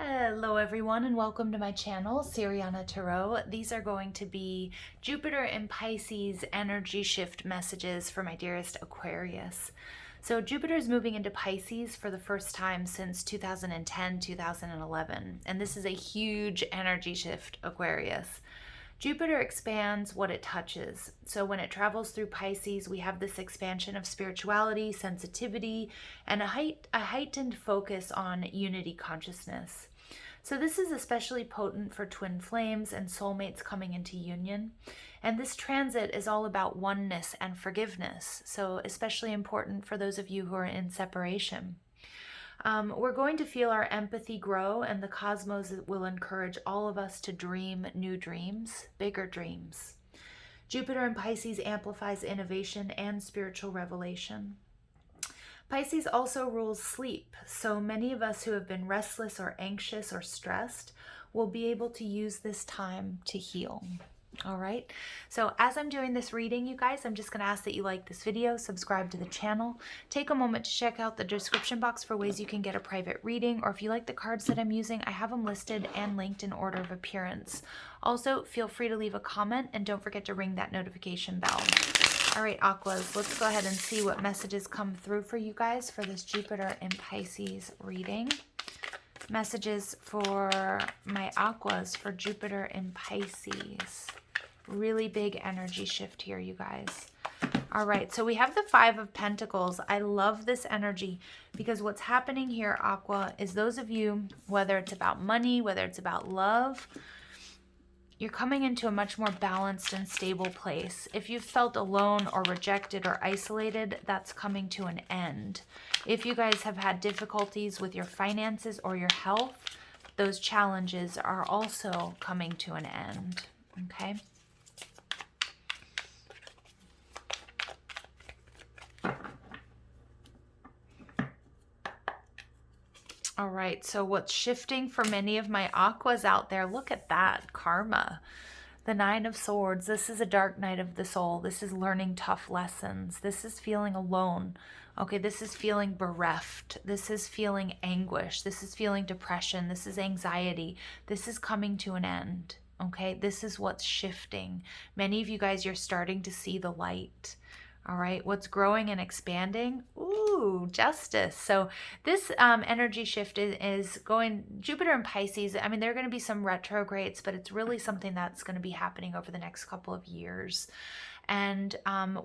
Hello everyone and welcome to my channel, Siriana Tarot. These are going to be Jupiter and Pisces energy shift messages for my dearest Aquarius. So Jupiter is moving into Pisces for the first time since 2010, 2011, and this is a huge energy shift, Aquarius. Jupiter expands what it touches. So when it travels through Pisces, we have this expansion of spirituality, sensitivity, and a heightened focus on unity consciousness. So this is especially potent for twin flames and soulmates coming into union. And this transit is all about oneness and forgiveness. So especially important for those of you who are in separation. We're going to feel our empathy grow, and the cosmos will encourage all of us to dream new dreams, bigger dreams. Jupiter in Pisces amplifies innovation and spiritual revelation. Pisces also rules sleep, so many of us who have been restless or anxious or stressed will be able to use this time to heal. All right, so as I'm doing this reading, you guys, I'm just going to ask that you like this video, subscribe to the channel, take a moment to check out the description box for ways you can get a private reading, or if you like the cards that I'm using, I have them listed and linked in order of appearance. Also, feel free to leave a comment and don't forget to ring that notification bell. All right, Aquas, let's go ahead and see what messages come through for you guys for this Jupiter in Pisces reading. Messages for my Aquas for Jupiter in Pisces. Really big energy shift here, you guys. All right, so we have the Five of Pentacles. I love this energy because what's happening here, Aqua, is those of you, whether it's about money, whether it's about love, you're coming into a much more balanced and stable place. If you've felt alone or rejected or isolated, that's coming to an end. If you guys have had difficulties with your finances or your health, those challenges are also coming to an end, okay? All right, so what's shifting for many of my Aquas out there, look at that, karma. The Nine of Swords, this is a dark night of the soul. This is learning tough lessons. This is feeling alone. Okay, this is feeling bereft. This is feeling anguish. This is feeling depression. This is anxiety. This is coming to an end. Okay, this is what's shifting. Many of you guys, you're starting to see the light. All right, what's growing and expanding? Ooh, justice. So this energy shift is going, Jupiter and Pisces, I mean, there are going to be some retrogrades, but it's really something that's going to be happening over the next couple of years. And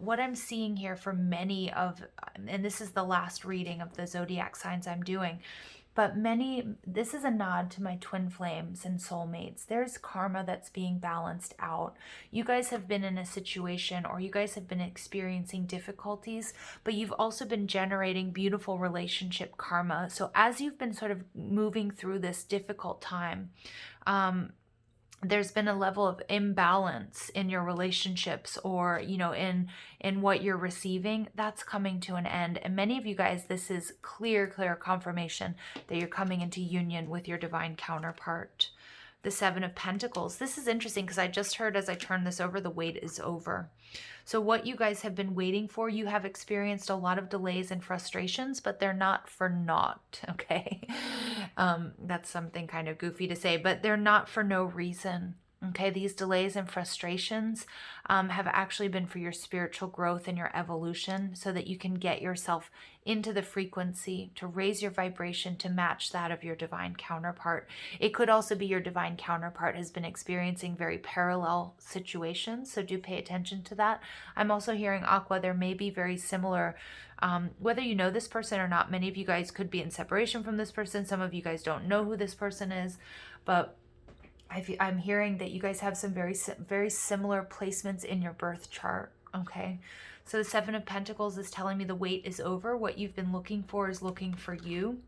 what I'm seeing here for many of, and this is the last reading of the zodiac signs I'm doing, but this is a nod to my twin flames and soulmates. There's karma that's being balanced out. You guys have been in a situation, or you guys have been experiencing difficulties, but you've also been generating beautiful relationship karma. So as you've been sort of moving through this difficult time, there's been a level of imbalance in your relationships, or in what you're receiving. That's coming to an end. And many of you guys, this is clear confirmation that you're coming into union with your divine counterpart. The Seven of Pentacles, this is interesting because I just heard as I turn this over, the wait is over. So what you guys have been waiting for, you have experienced a lot of delays and frustrations, but they're not for naught, okay? That's something kind of goofy to say, but they're not for no reason. Okay, these delays and frustrations have actually been for your spiritual growth and your evolution, so that you can get yourself into the frequency to raise your vibration to match that of your divine counterpart. It could also be your divine counterpart has been experiencing very parallel situations, so do pay attention to that. I'm also hearing, Aqua, there may be very similar, whether you know this person or not. Many of you guys could be in separation from this person. Some of you guys don't know who this person is, but I'm hearing that you guys have some very similar placements in your birth chart, okay? So the Seven of Pentacles is telling me the wait is over. What you've been looking for is looking for you.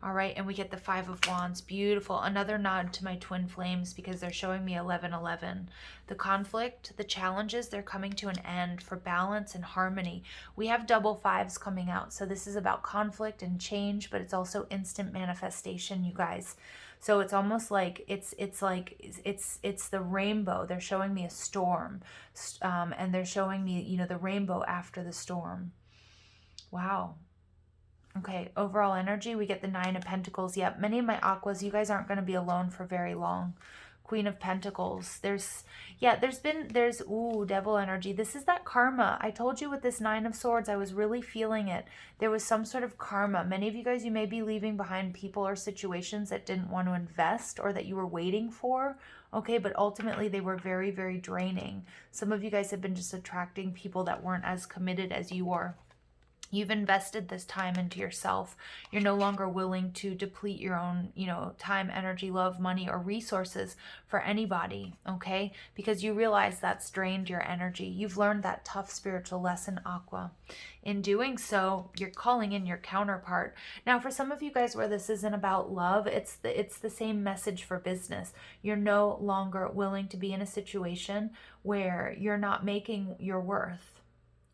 All right, and we get the Five of Wands. Beautiful. Another nod to my twin flames because they're showing me 1111. The conflict, the challenges, they're coming to an end for balance and harmony. We have double fives coming out. So this is about conflict and change, but it's also instant manifestation, you guys. So it's almost like it's the rainbow. They're showing me a storm, and they're showing me, the rainbow after the storm. Wow. Okay, overall energy, we get the Nine of Pentacles. Yep, many of my Aquas, you guys aren't going to be alone for very long. Queen of Pentacles. Ooh, Devil energy. This is that karma. I told you with this Nine of Swords, I was really feeling it. There was some sort of karma. Many of you guys, you may be leaving behind people or situations that didn't want to invest or that you were waiting for. Okay, but ultimately they were very, very draining. Some of you guys have been just attracting people that weren't as committed as you are. You've invested this time into yourself. You're no longer willing to deplete your own, time, energy, love, money, or resources for anybody, okay? Because you realize that's drained your energy. You've learned that tough spiritual lesson, Aqua. In doing so, you're calling in your counterpart. Now, for some of you guys where this isn't about love, it's the same message for business. You're no longer willing to be in a situation where you're not making your worth.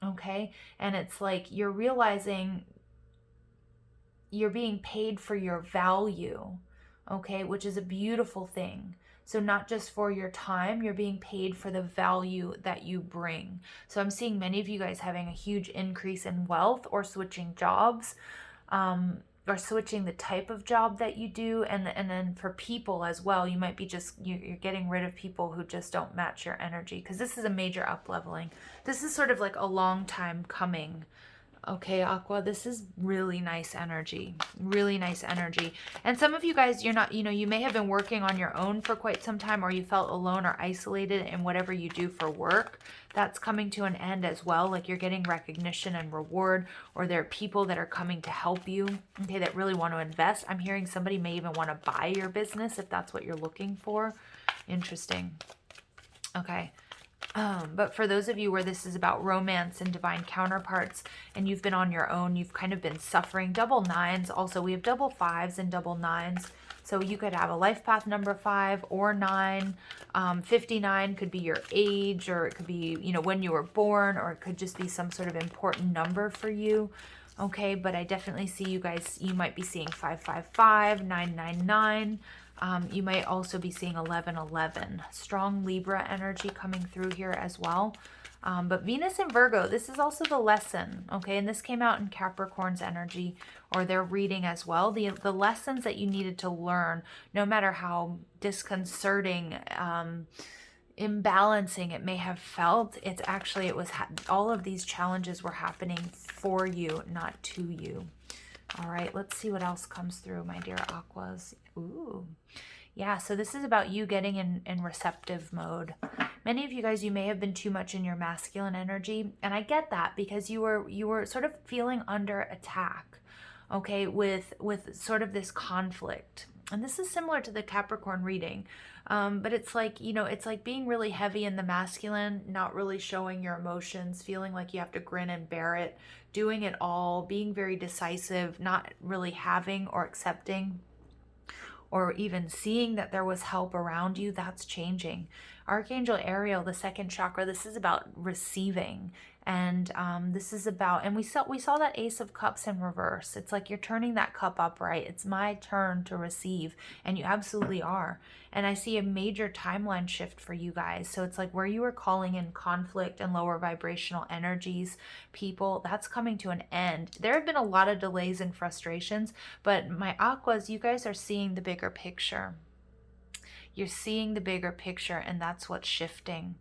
Okay, and it's like you're realizing you're being paid for your value, okay, which is a beautiful thing. So not just for your time, you're being paid for the value that you bring. So I'm seeing many of you guys having a huge increase in wealth or switching jobs, or switching the type of job that you do. And then for people as well, you might be you're getting rid of people who just don't match your energy, because this is a major up leveling. This is sort of like a long time coming. Okay, Aqua, this is really nice energy. Really nice energy. And some of you guys, you're not, you may have been working on your own for quite some time, or you felt alone or isolated in whatever you do for work. That's coming to an end as well. Like you're getting recognition and reward, or there are people that are coming to help you, okay, that really want to invest. I'm hearing somebody may even want to buy your business if that's what you're looking for. Interesting. Okay. But for those of you where this is about romance and divine counterparts, and you've been on your own, you've kind of been suffering. Double nines. Also, we have double fives and double nines. So you could have a life path number 5 or 9. 59 could be your age, or it could be, when you were born, or it could just be some sort of important number for you. Okay, but I definitely see you guys, you might be seeing 555, 999. You might also be seeing 1111. Strong Libra energy coming through here as well. But Venus and Virgo, this is also the lesson, okay? And this came out in Capricorn's energy, or their reading as well. The lessons that you needed to learn, no matter how disconcerting, imbalancing it may have felt, it was all of these challenges were happening for you, not to you. All right, let's see what else comes through, my dear Aquas. Ooh. Yeah, so this is about you getting in receptive mode. Many of you guys, you may have been too much in your masculine energy, and I get that, because you were sort of feeling under attack, okay, with sort of this conflict. And this is similar to the Capricorn reading, but it's like, it's like being really heavy in the masculine, not really showing your emotions, feeling like you have to grin and bear it, doing it all, being very decisive, not really having or accepting or even seeing that there was help around you. That's changing. Archangel Ariel, the second chakra, this is about receiving. And this is about, and we saw that Ace of Cups in reverse. It's like you're turning that cup upright. It's my turn to receive, and you absolutely are. And I see a major timeline shift for you guys. So it's like where you were calling in conflict and lower vibrational energies, people, that's coming to an end. There have been a lot of delays and frustrations, but my Aquas, you guys are seeing the bigger picture. You're seeing the bigger picture, and that's what's shifting.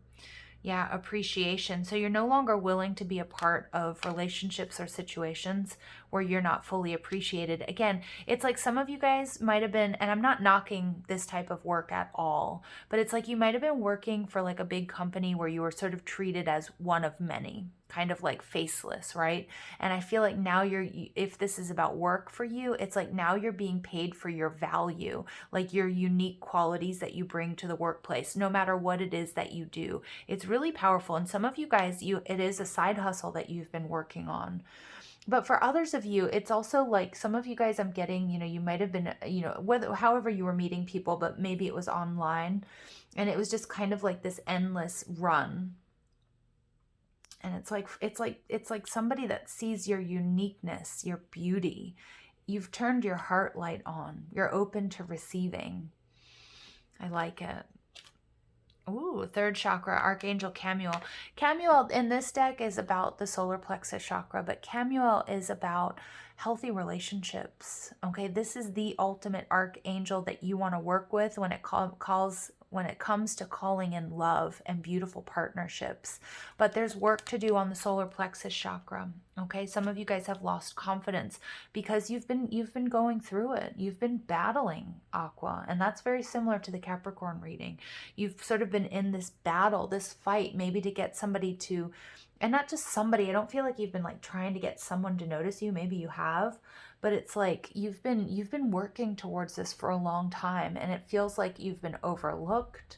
Yeah, appreciation. So you're no longer willing to be a part of relationships or situations where you're not fully appreciated. Again, it's like some of you guys might have been, and I'm not knocking this type of work at all, but it's like you might have been working for like a big company where you were sort of treated as one of many, kind of like faceless, right? And I feel like now if this is about work for you, it's like now you're being paid for your value, like your unique qualities that you bring to the workplace, no matter what it is that you do. It's really powerful. And some of you guys, it is a side hustle that you've been working on. But for others of you, it's also like some of you guys, I'm getting, you might have been, however you were meeting people, but maybe it was online, and it was just kind of like this endless run. And it's like somebody that sees your uniqueness, your beauty. You've turned your heart light on. You're open to receiving. I like it. Ooh, third chakra, Archangel Camuel. Camuel in this deck is about the solar plexus chakra, but Camuel is about healthy relationships. Okay, this is the ultimate archangel that you want to work with when it comes to calling in love and beautiful partnerships. But there's work to do on the solar plexus chakra. Okay, some of you guys have lost confidence because you've been going through it. You've been battling, Aqua, and that's very similar to the Capricorn reading. You've sort of been in this battle, this fight, maybe to get somebody to, and not just somebody, I don't feel like you've been like trying to get someone to notice you. Maybe you have, but it's like you've been working towards this for a long time, and it feels like you've been overlooked,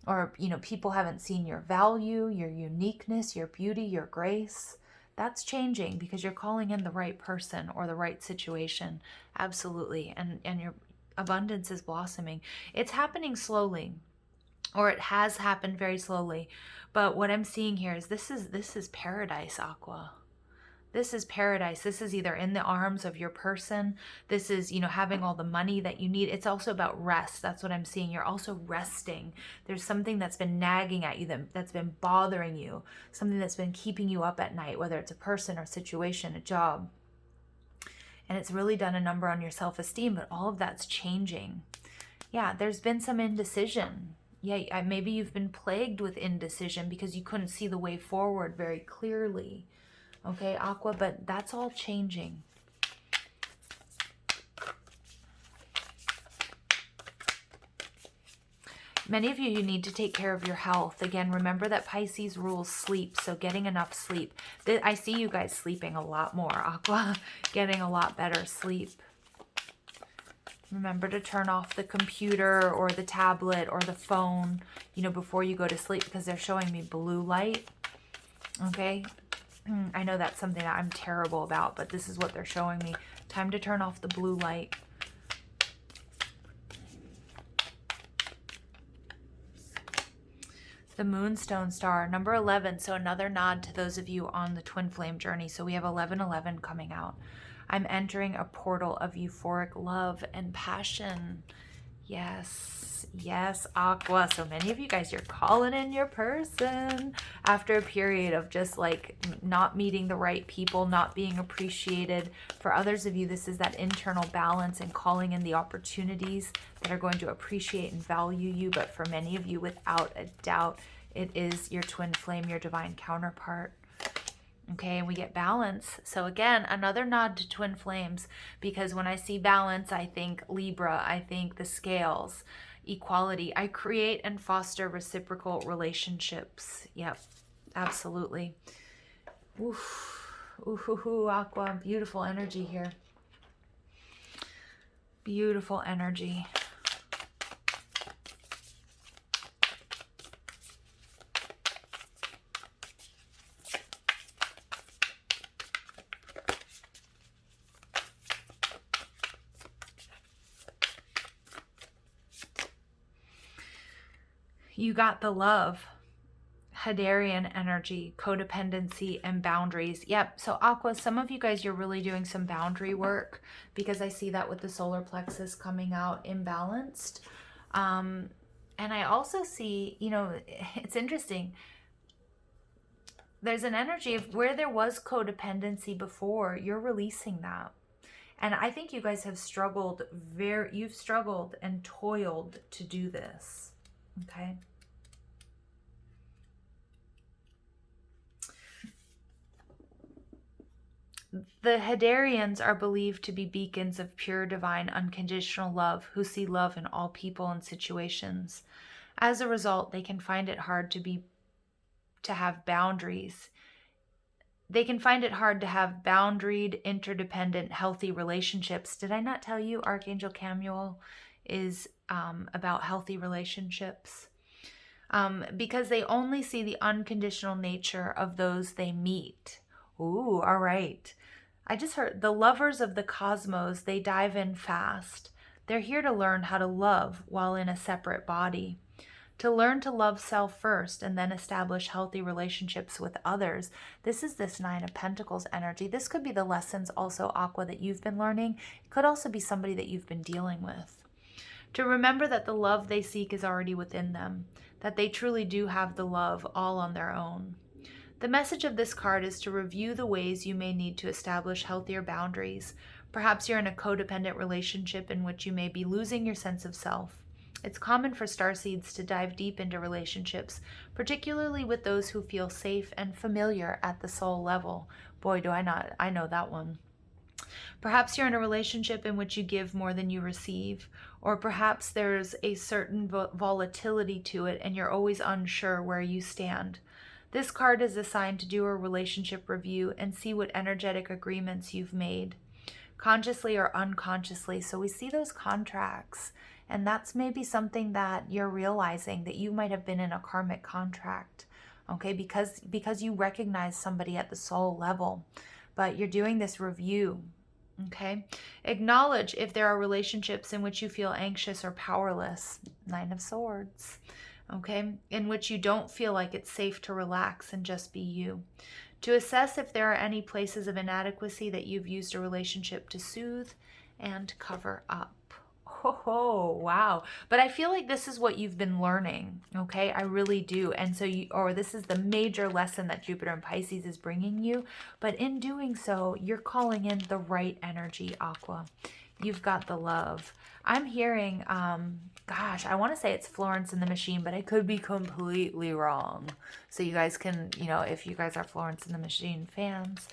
or people haven't seen your value, your uniqueness, your beauty, your grace. That's changing because you're calling in the right person or the right situation. Absolutely. And your abundance is blossoming. It's happening slowly, or it has happened very slowly. But what I'm seeing here is this is paradise, Aqua. This is paradise. This is either in the arms of your person. This is, having all the money that you need. It's also about rest. That's what I'm seeing. You're also resting. There's something that's been nagging at you, that's been bothering you, something that's been keeping you up at night, whether it's a person or situation, a job. And it's really done a number on your self-esteem, but all of that's changing. Yeah, there's been some indecision. Yeah, maybe you've been plagued with indecision because you couldn't see the way forward very clearly. Okay, Aqua, but that's all changing. Many of you need to take care of your health. Again, remember that Pisces rules sleep, so getting enough sleep. I see you guys sleeping a lot more, Aqua, getting a lot better sleep. Remember to turn off the computer or the tablet or the phone, before you go to sleep, because they're showing me blue light. Okay? I know that's something that I'm terrible about, but this is what they're showing me. Time to turn off the blue light. The Moonstone Star, number 11. So another nod to those of you on the twin flame journey. So we have 1111 coming out. I'm entering a portal of euphoric love and passion. Yes, yes, Aqua. So many of you guys, you're calling in your person after a period of just like not meeting the right people, not being appreciated. For others of you, this is that internal balance and calling in the opportunities that are going to appreciate and value you. But for many of you, without a doubt, it is your twin flame, your divine counterpart. Okay, and we get balance. So again, another nod to twin flames, because when I see balance, I think Libra, I think the scales, equality. I create and foster reciprocal relationships. Yep, absolutely. Oof, ooh, Aqua, beautiful energy here. Beautiful energy. You got the love, Hadarian energy, codependency, and boundaries. Yep. So Aqua, some of you guys, you're really doing some boundary work, because I see that with the solar plexus coming out imbalanced. And I also see, it's interesting. There's an energy of where there was codependency before, you're releasing that. And I think you guys have struggled you've struggled and toiled to do this. Okay. The Hadarians are believed to be beacons of pure, divine, unconditional love, who see love in all people and situations. As a result, they can find it hard to have boundaries. They can find it hard to have boundaried, interdependent, healthy relationships. Did I not tell you Archangel Camuel is about healthy relationships? Because they only see the unconditional nature of those they meet. Ooh, all right. I just heard the lovers of the cosmos, they dive in fast. They're here to learn how to love while in a separate body. To learn to love self first and then establish healthy relationships with others. This is this Nine of Pentacles energy. This could be the lessons also, Aqua, that you've been learning. It could also be somebody that you've been dealing with. To remember that the love they seek is already within them. that they truly do have the love all on their own. The message of this card is to review the ways you may need to establish healthier boundaries. Perhaps you're in a codependent relationship in which you may be losing your sense of self. It's common for starseeds to dive deep into relationships, particularly with those who feel safe and familiar at the soul level. Boy, do I not, I know that one. Perhaps you're in a relationship in which you give more than you receive, or perhaps there's a certain volatility to it and you're always unsure where you stand. This card is assigned to do a relationship review and see what energetic agreements you've made, consciously or unconsciously. So we see those contracts, and that's maybe something that you're realizing, that you might have been in a karmic contract, okay, because you recognize somebody at the soul level, but you're doing this review. Okay. Acknowledge if there are relationships in which you feel anxious or powerless. Nine of Swords. Okay. In which you don't feel like it's safe to relax and just be you. To assess if there are any places of inadequacy that you've used a relationship to soothe and cover up. Oh, wow. But I feel like this is what you've been learning, okay? I really do. And so this is the major lesson that Jupiter and Pisces is bringing you. But in doing so, you're calling in the right energy, Aqua. You've got the love. I'm hearing, gosh, I want to say it's Florence and the Machine, but I could be completely wrong. So you guys can, if you guys are Florence and the Machine fans,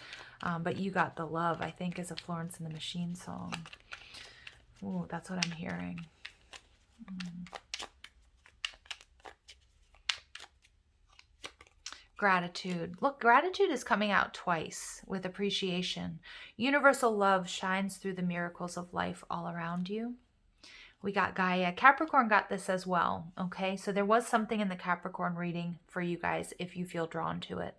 but You Got the Love, I think, is a Florence and the Machine song. Ooh, that's what I'm hearing. Gratitude. Look, gratitude is coming out twice with appreciation. Universal love shines through the miracles of life all around you. We got Gaia. Capricorn got this as well, okay? So there was something in the Capricorn reading for you guys if you feel drawn to it.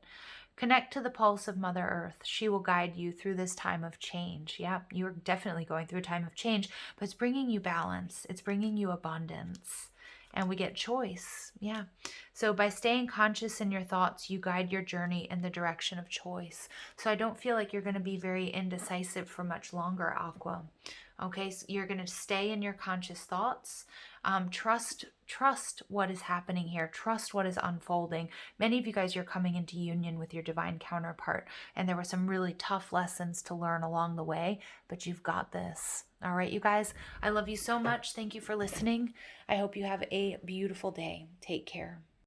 Connect to the pulse of Mother Earth. She will guide you through this time of change. Yeah, you're definitely going through a time of change, but it's bringing you balance. It's bringing you abundance. And we get choice. Yeah. So by staying conscious in your thoughts, you guide your journey in the direction of choice. So I don't feel like you're going to be very indecisive for much longer, Aqua. Okay, so you're going to stay in your conscious thoughts. Trust what is happening here. Trust what is unfolding. Many of you guys, you're coming into union with your divine counterpart, and there were some really tough lessons to learn along the way, but you've got this. All right, you guys, I love you so much. Thank you for listening. I hope you have a beautiful day. Take care.